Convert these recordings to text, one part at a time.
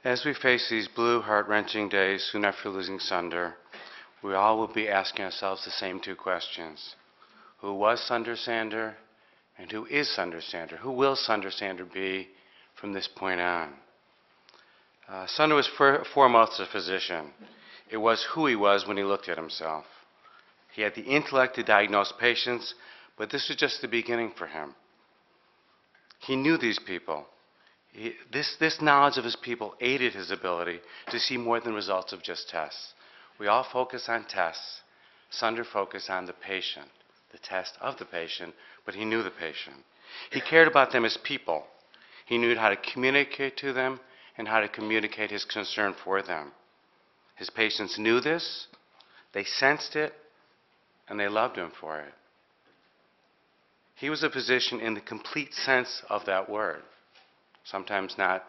As we face these blue, heart-wrenching days soon after losing Ssandur, we all will be asking ourselves the same two questions. Who was Ssandur, and who is Ssandur? Who will Ssandur be from this point on? Ssandur was foremost a physician. It was who he was when he looked at himself. He had the intellect to diagnose patients, but this was just the beginning for him. He knew these people. This knowledge of his people aided his ability to see more than results of just tests. We all focus on tests. Ssandur focused on the patient, the test of the patient, but he knew the patient. He cared about them as people. He knew how to communicate to them and how to communicate his concern for them. His patients knew this, they sensed it, and they loved him for it. He was a physician in the complete sense of that word. Sometimes not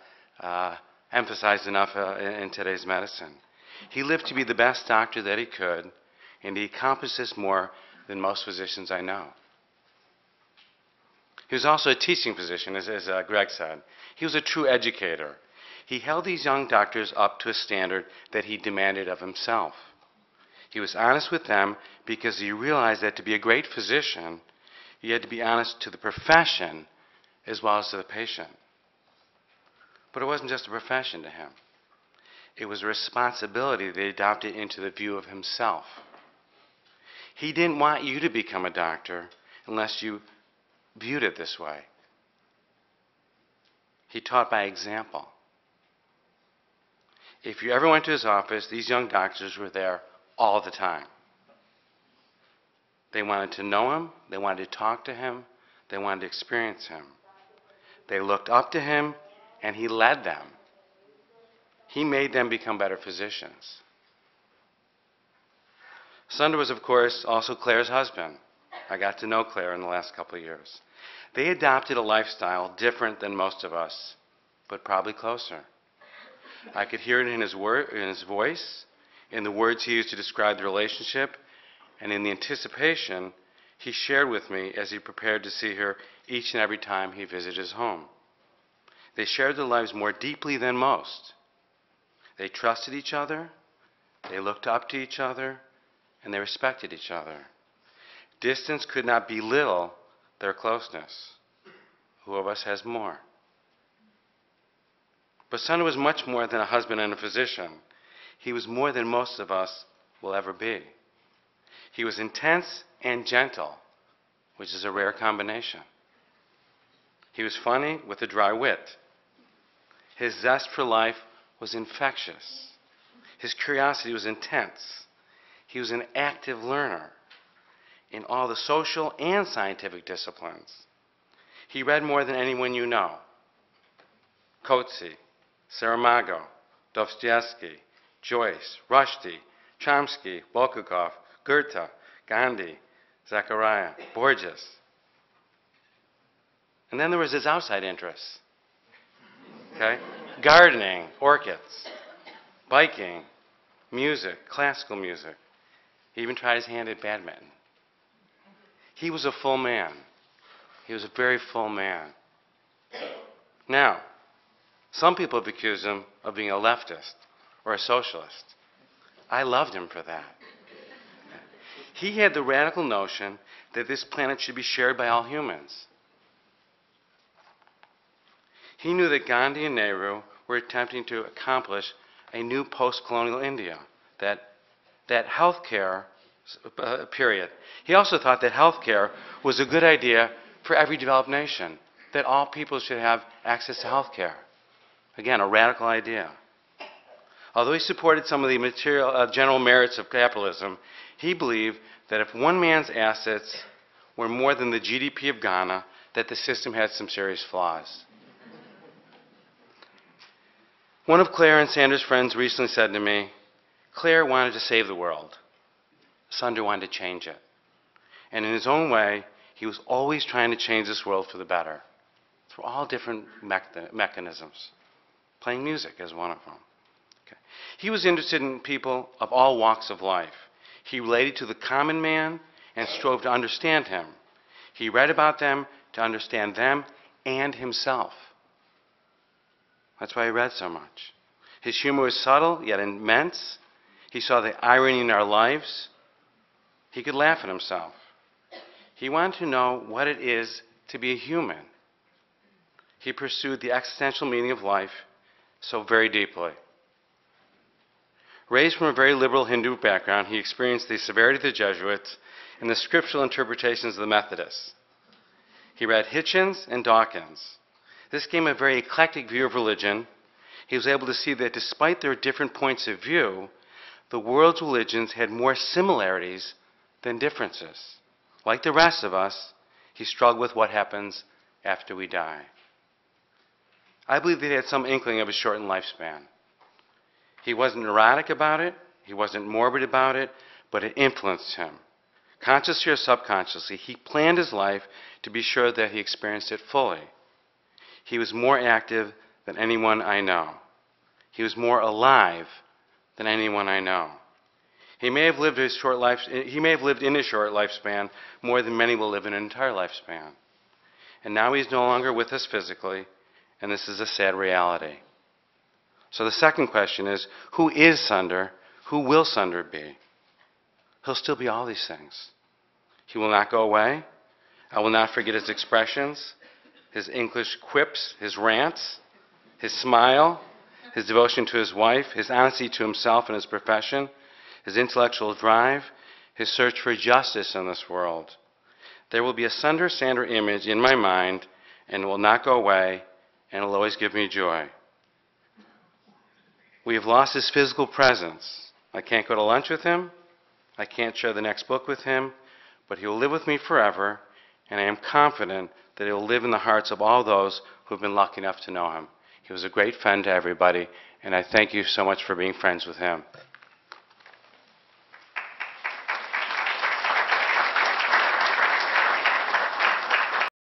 emphasized enough in today's medicine. He lived to be the best doctor that he could, and he accomplished this more than most physicians I know. He was also a teaching physician, as Greg said. He was a true educator. He held these young doctors up to a standard that he demanded of himself. He was honest with them because he realized that to be a great physician, you had to be honest to the profession as well as to the patient. But it wasn't just a profession to him. It was a responsibility that he adopted into the view of himself. He didn't want you to become a doctor unless you viewed it this way. He taught by example. If you ever went to his office, these young doctors were there all the time. They wanted to know him, they wanted to talk to him, they wanted to experience him. They looked up to him, and he led them. He made them become better physicians. Ssandur was, of course, also Claire's husband. I got to know Claire in the last couple of years. They adopted a lifestyle different than most of us, but probably closer. I could hear it in his voice, in the words he used to describe the relationship, and in the anticipation he shared with me as he prepared to see her each and every time he visited his home. They shared their lives more deeply than most. They trusted each other, they looked up to each other, and they respected each other. Distance could not belittle their closeness. Who of us has more? But Ssandur was much more than a husband and a physician. He was more than most of us will ever be. He was intense and gentle, which is a rare combination. He was funny with a dry wit. His zest for life was infectious. His curiosity was intense. He was an active learner in all the social and scientific disciplines. He read more than anyone you know. Coetzee, Saramago, Dostoevsky, Joyce, Rushdie, Chomsky, Bulgakov, Goethe, Gandhi, Zachariah, Borges. And then there was his outside interests. Okay? Gardening, orchids, biking, music, classical music. He even tried his hand at badminton. He was a full man. He was a very full man. Now, some people have accused him of being a leftist or a socialist. I loved him for that. He had the radical notion that this planet should be shared by all humans. He knew that Gandhi and Nehru were attempting to accomplish a new post-colonial India, that healthcare, period. He also thought that healthcare was a good idea for every developed nation, that all people should have access to healthcare. Again, a radical idea. Although he supported some of the general merits of capitalism, he believed that if one man's assets were more than the GDP of Ghana, that the system had some serious flaws. One of Claire and Sandur's friends recently said to me, Claire wanted to save the world. Ssandur wanted to change it. And in his own way, he was always trying to change this world for the better, through all different mechanisms. Playing music is one of them. Okay. He was interested in people of all walks of life. He related to the common man and strove to understand him. He read about them to understand them and himself. That's why he read so much. His humor was subtle, yet immense. He saw the irony in our lives. He could laugh at himself. He wanted to know what it is to be a human. He pursued the existential meaning of life so very deeply. Raised from a very liberal Hindu background, he experienced the severity of the Jesuits and the scriptural interpretations of the Methodists. He read Hitchens and Dawkins. This gave him a very eclectic view of religion. He was able to see that despite their different points of view, the world's religions had more similarities than differences. Like the rest of us, he struggled with what happens after we die. I believe that he had some inkling of a shortened lifespan. He wasn't neurotic about it, he wasn't morbid about it, but it influenced him. Consciously or subconsciously, he planned his life to be sure that he experienced it fully. He was more active than anyone I know. He was more alive than anyone I know. He may have lived in a short lifespan more than many will live in an entire lifespan. And now he's no longer with us physically, and this is a sad reality. So the second question is, who is Sundar? Who will Sundar be? He'll still be all these things. He will not go away. I will not forget his expressions, his English quips, his rants, his smile, his devotion to his wife, his honesty to himself and his profession, his intellectual drive, his search for justice in this world. There will be a Sundar image in my mind, and it will not go away, and it will always give me joy. We have lost his physical presence. I can't go to lunch with him. I can't share the next book with him, but he will live with me forever, and I am confident that he will live in the hearts of all those who have been lucky enough to know him. He was a great friend to everybody, and I thank you so much for being friends with him.